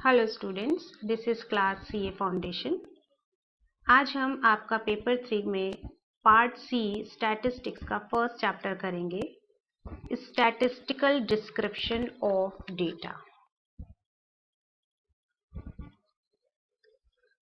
Hello students, this is class CA foundation. आज हम आपका पेपर 3 में पार्ट सी स्टैटिस्टिक्स का फर्स्ट चैप्टर करेंगे, statistical description of data.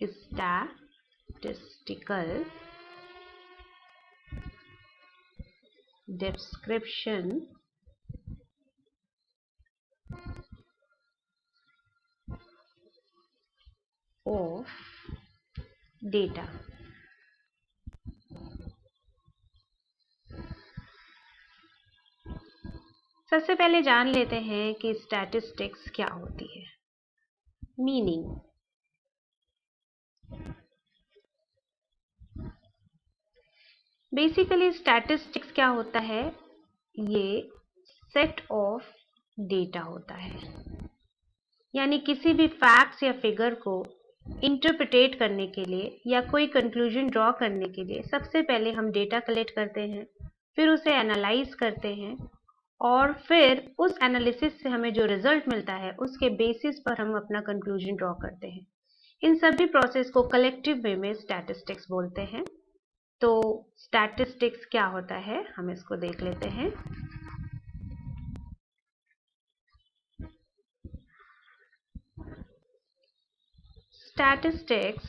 Statistical description of data. सबसे पहले जान लेते हैं कि स्टैटिस्टिक्स क्या होती है। मीनिंग, बेसिकली स्टैटिस्टिक्स क्या होता है? ये सेट ऑफ डेटा होता है, यानी किसी भी फैक्ट्स या फिगर को इंटरप्रिटेट करने के लिए या कोई कंक्लूजन ड्रॉ करने के लिए सबसे पहले हम डेटा कलेक्ट करते हैं, फिर उसे एनालाइज करते हैं और फिर उस एनालिसिस से हमें जो रिजल्ट मिलता है उसके बेसिस पर हम अपना कंक्लूजन ड्रॉ करते हैं। इन सभी प्रोसेस को कलेक्टिव वे में स्टैटिस्टिक्स बोलते हैं। तो स्टैटिस्टिक्स क्या होता है, हम इसको देख लेते हैं। Statistics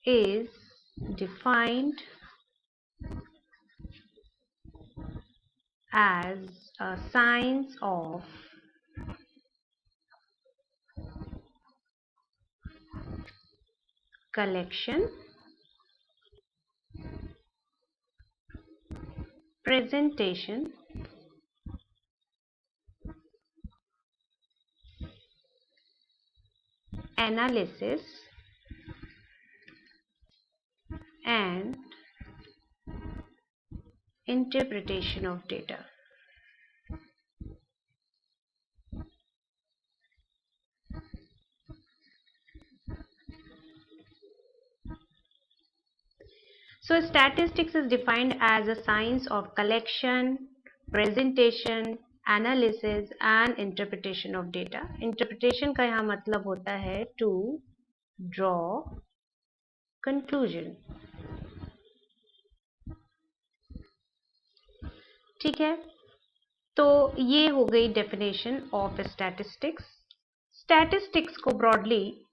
is defined as a science of collection, presentation, analysis, and interpretation of data. So statistics is defined as a science of collection, presentation, analysis and interpretation of data. Interpretation का यहाँ मतलब होता है to draw conclusion. ठीक है, तो ये हो गई डेफिनेशन ऑफ स्टैटिस्टिक्स। स्टैटिस्टिक्स को ब्रॉडली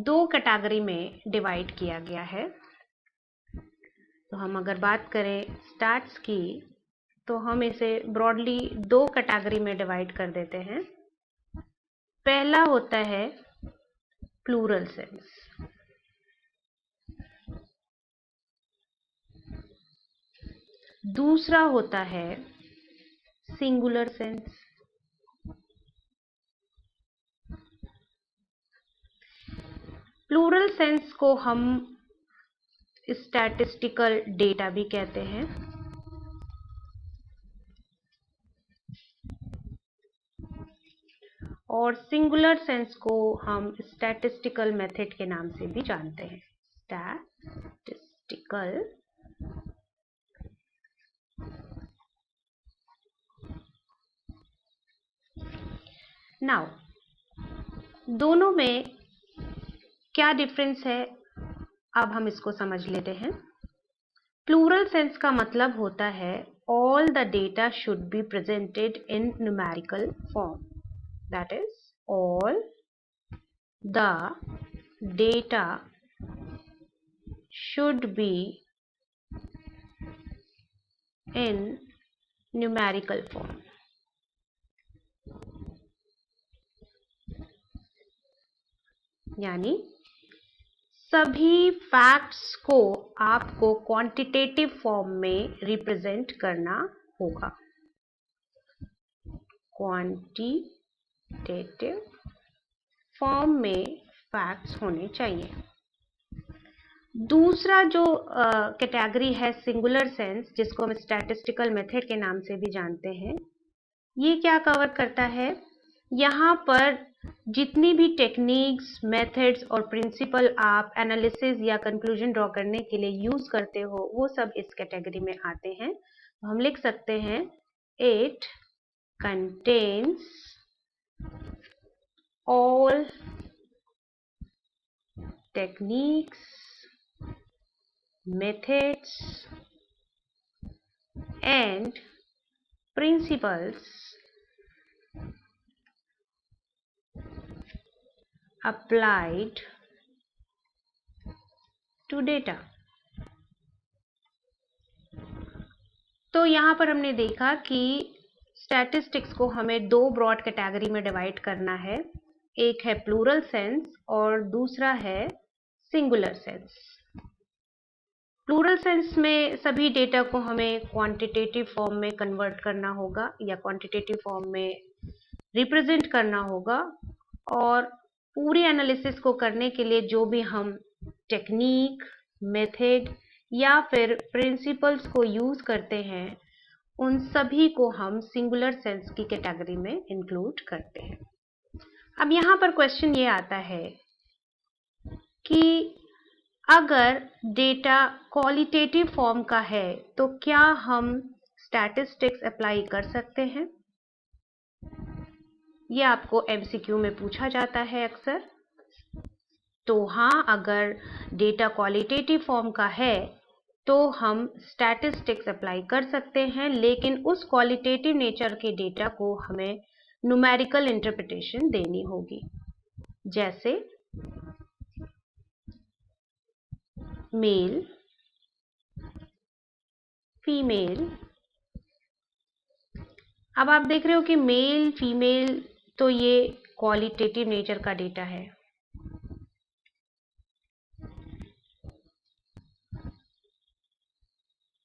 दो कैटेगरी में डिवाइड किया गया है। तो हम अगर बात करें स्टैट्स की, तो हम इसे ब्रॉडली दो कैटेगरी में डिवाइड कर देते हैं। पहला होता है प्लूरल सेंस, दूसरा होता है सिंगुलर सेंस। प्लूरल सेंस को हम स्टैटिस्टिकल डेटा भी कहते हैं और सिंगुलर सेंस को हम स्टैटिस्टिकल मेथड के नाम से भी जानते हैं। स्टैटिस्टिकल नाउ, दोनों में क्या डिफरेंस है, अब हम इसको समझ लेते हैं। प्लूरल सेंस का मतलब होता है all the data should be presented in numerical form. That is, all the data should be in numerical form. यानी सभी फैक्ट्स को आपको क्वांटिटेटिव फॉर्म में रिप्रेजेंट करना होगा। क्वांटिटेटिव फॉर्म में फैक्ट्स होने चाहिए। दूसरा जो कैटेगरी है सिंगुलर सेंस, जिसको हम स्टैटिस्टिकल मेथड के नाम से भी जानते हैं, ये क्या कवर करता है? यहाँ पर जितनी भी टेक्निक्स, मेथड्स और प्रिंसिपल आप एनालिसिस या कंक्लूजन ड्रॉ करने के लिए यूज करते हो, वो सब इस कैटेगरी में आते हैं। तो हम लिख सकते हैं it contains all techniques, methods and principles applied to data। तो यहाँ पर हमने देखा कि स्टैटिस्टिक्स को हमें दो ब्रॉड कैटेगरी में डिवाइड करना है, एक है प्लूरल सेंस और दूसरा है सिंगुलर सेंस। प्लूरल सेंस में सभी डेटा को हमें क्वांटिटेटिव फॉर्म में कन्वर्ट करना होगा या क्वांटिटेटिव फॉर्म में रिप्रेजेंट करना होगा, और पूरी एनालिसिस को करने के लिए जो भी हम टेक्निक, मेथड या फिर प्रिंसिपल्स को यूज करते हैं, उन सभी को हम सिंगुलर सेंस की कैटेगरी में इंक्लूड करते हैं। अब यहाँ पर क्वेश्चन ये आता है कि अगर डेटा क्वालिटेटिव फॉर्म का है तो क्या हम स्टैटिस्टिक्स अप्लाई कर सकते हैं? ये आपको एमसीक्यू में पूछा जाता है अक्सर। तो हाँ, अगर डेटा क्वालिटेटिव फॉर्म का है तो हम स्टैटिस्टिक्स अप्लाई कर सकते हैं, लेकिन उस क्वालिटेटिव नेचर के डेटा को हमें न्यूमेरिकल इंटरप्रिटेशन देनी होगी। जैसे मेल, फीमेल। अब आप देख रहे हो कि मेल, फीमेल, तो ये क्वालिटेटिव नेचर का डेटा है।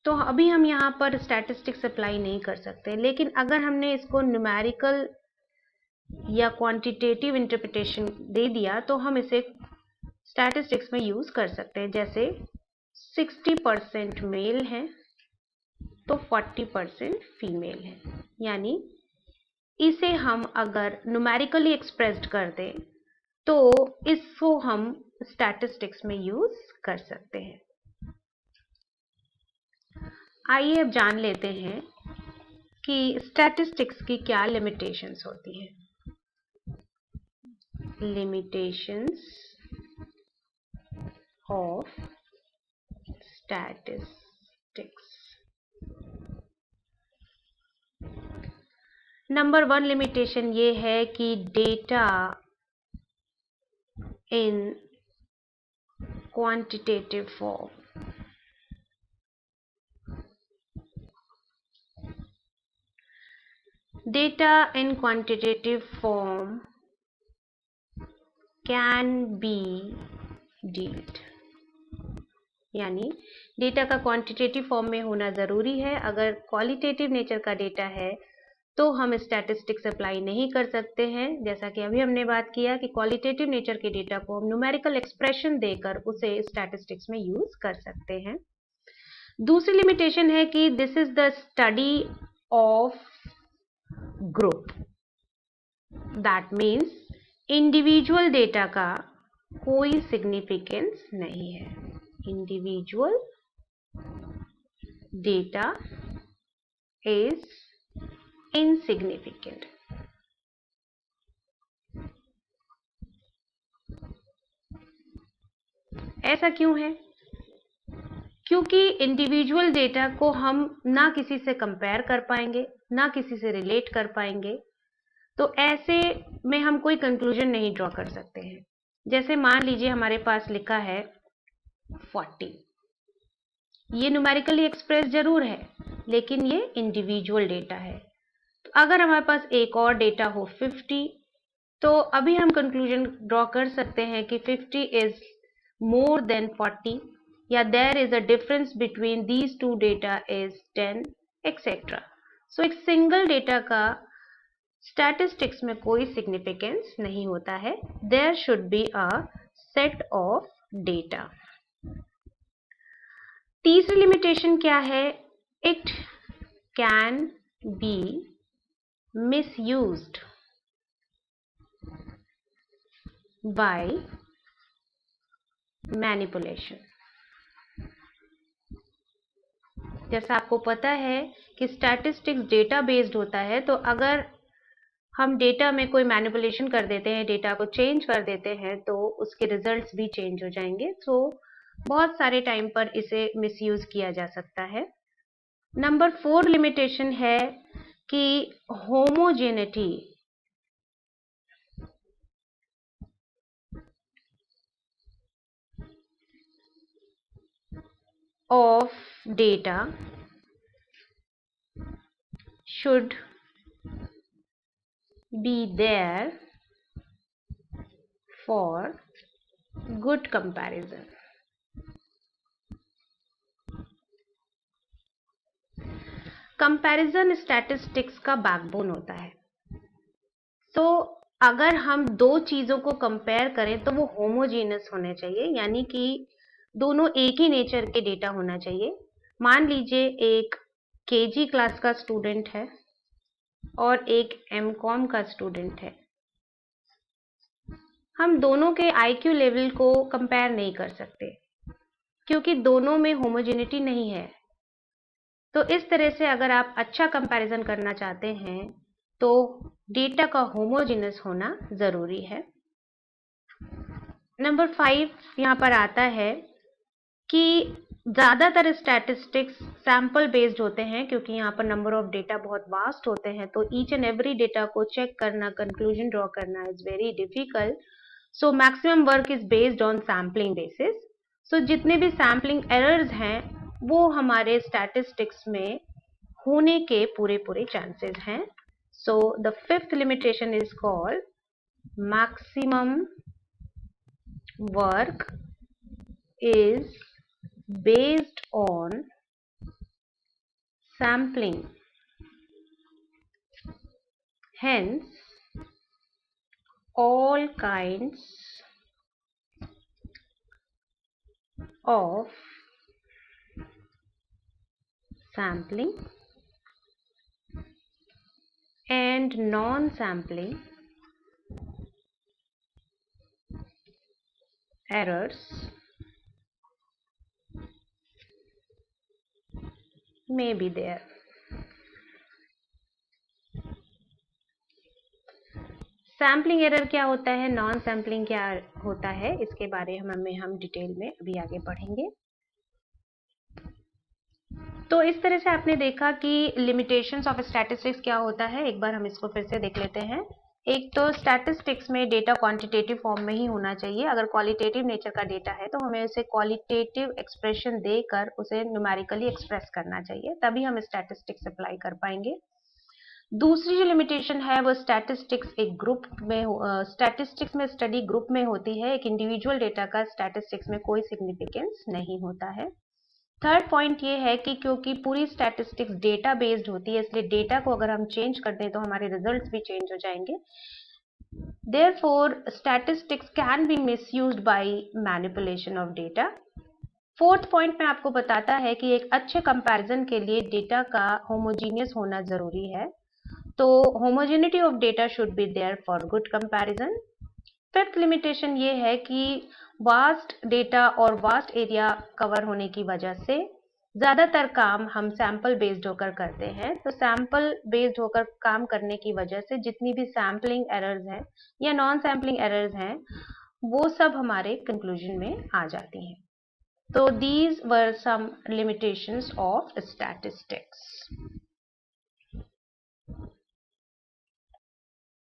तो अभी हम यहाँ पर स्टैटिस्टिक्स अप्लाई नहीं कर सकते, लेकिन अगर हमने इसको न्यूमेरिकल या क्वांटिटेटिव इंटरप्रिटेशन दे दिया तो हम इसे स्टैटिस्टिक्स में यूज कर सकते हैं। जैसे 60% मेल है तो 40% फीमेल है, यानी इसे हम अगर न्यूमेरिकली एक्सप्रेस्ड कर दें तो इसको हम स्टैटिस्टिक्स में यूज कर सकते हैं। आइए अब जान लेते हैं कि स्टैटिस्टिक्स की क्या लिमिटेशंस होती हैं। Limitations of statistics. Number 1 limitation ये है कि data in quantitative form. Data in quantitative form can be dealt, यानी डेटा का क्वांटिटेटिव फॉर्म में होना जरूरी है। अगर क्वालिटेटिव नेचर का डेटा है तो हम स्टैटिस्टिक्स अप्लाई नहीं कर सकते हैं। जैसा कि अभी हमने बात किया कि क्वालिटेटिव नेचर के डेटा को हम न्यूमेरिकल एक्सप्रेशन देकर उसे स्टैटिस्टिक्स में यूज कर सकते हैं। दूसरी लिमिटेशन है कि this is the study of group. That means individual data का कोई सिग्निफिकेंस नहीं है। Individual data is insignificant. ऐसा क्यों है? क्योंकि इंडिविजुअल डेटा को हम ना किसी से कंपेयर कर पाएंगे, ना किसी से रिलेट कर पाएंगे, तो ऐसे में हम कोई कंक्लूजन नहीं ड्रॉ कर सकते हैं। जैसे मान लीजिए हमारे पास लिखा है 40, ये न्यूमेरिकली एक्सप्रेस जरूर है लेकिन ये इंडिविजुअल डेटा है। तो अगर हमारे पास एक और डेटा हो 50, तो अभी हम कंक्लूजन ड्रॉ कर सकते हैं कि 50 इज मोर देन 40, या there is a difference between these two data is 10 etcetera. So एक सिंगल डेटा का स्टैटिस्टिक्स में कोई सिग्निफिकेंस नहीं होता है। There should be a set of data. तीसरी लिमिटेशन क्या है? It can be misused by manipulation. जैसा आपको पता है कि स्टैटिस्टिक्स डेटा बेस्ड होता है, तो अगर हम डेटा में कोई मैनिपुलेशन कर देते हैं, डेटा को चेंज कर देते हैं, तो उसके रिजल्ट्स भी चेंज हो जाएंगे। सो बहुत सारे टाइम पर इसे मिसयूज किया जा सकता है। नंबर 4 लिमिटेशन है कि homogeneity of data should be there for good comparison. Comparison statistics का बैकबोन होता है। तो अगर हम दो चीजों को कंपेयर करें तो वो होमोजीनस होने चाहिए, यानी कि दोनों एक ही नेचर के डेटा होना चाहिए। मान लीजिए एक केजी क्लास का स्टूडेंट है और एक एमकॉम का स्टूडेंट है। हम दोनों के आईक्यू लेवल को कंपेयर नहीं कर सकते क्योंकि दोनों में होमोजेनिटी नहीं है। तो इस तरह से अगर आप अच्छा कंपैरिजन करना चाहते हैं तो डेटा का होमोजेनस होना जरूरी है। नंबर 5 यहाँ पर आता है कि ज़्यादातर स्टैटिस्टिक्स सैंपल बेस्ड होते हैं, क्योंकि यहाँ पर नंबर ऑफ डेटा बहुत वास्ट होते हैं, तो ईच एंड एवरी डेटा को चेक करना, कंक्लूजन ड्रॉ करना is very difficult. So maximum work is based on sampling basis. So जितने भी सैम्पलिंग एरर्स हैं वो हमारे स्टैटिस्टिक्स में होने के पूरे चांसेस हैं। So the 5th limitation is called maximum work is based on sampling. Hence, all kinds of sampling and non-sampling errors may be there. Sampling error क्या होता है, नॉन सैम्पलिंग क्या होता है, इसके बारे में हम डिटेल में अभी आगे पढ़ेंगे। तो इस तरह से आपने देखा कि लिमिटेशंस ऑफ स्टैटिस्टिक्स क्या होता है। एक बार हम इसको फिर से देख लेते हैं। एक तो स्टैटिस्टिक्स में डेटा क्वांटिटेटिव फॉर्म में ही होना चाहिए। अगर क्वालिटेटिव नेचर का डेटा है तो हमें उसे क्वालिटेटिव एक्सप्रेशन देकर उसे न्यूमेरिकली एक्सप्रेस करना चाहिए, तभी हम स्टैटिस्टिक्स अप्लाई कर पाएंगे। दूसरी जो लिमिटेशन है वो स्टैटिस्टिक्स एक ग्रुप में स्टैटिस्टिक्स में स्टडी ग्रुप में होती है। एक इंडिविजुअल डेटा का स्टैटिस्टिक्स में कोई सिग्निफिकेंस नहीं होता है। थर्ड पॉइंट ये है कि क्योंकि पूरी स्टैटिस्टिक्स डेटा बेस्ड होती है, इसलिए डेटा को अगर हम चेंज कर दें तो हमारे रिजल्ट्स भी चेंज हो जाएंगे। Therefore statistics can be misused by manipulation of data. Fourth point में आपको बताता है कि एक अच्छे कंपैरिजन के लिए डेटा का होमोजीनियस होना जरूरी है, तो homogeneity of data should be there for good comparison. Fifth limitation ये है कि वास्ट डेटा और वास्ट एरिया कवर होने की वजह से ज़्यादातर काम हम सैंपल बेस्ड होकर करते हैं। तो सैंपल बेस्ड होकर काम करने की वजह से जितनी भी सैम्पलिंग एरर्स हैं या नॉन सैम्पलिंग एरर्स हैं वो सब हमारे कंक्लूजन में आ जाती हैं। तो these were some limitations of statistics.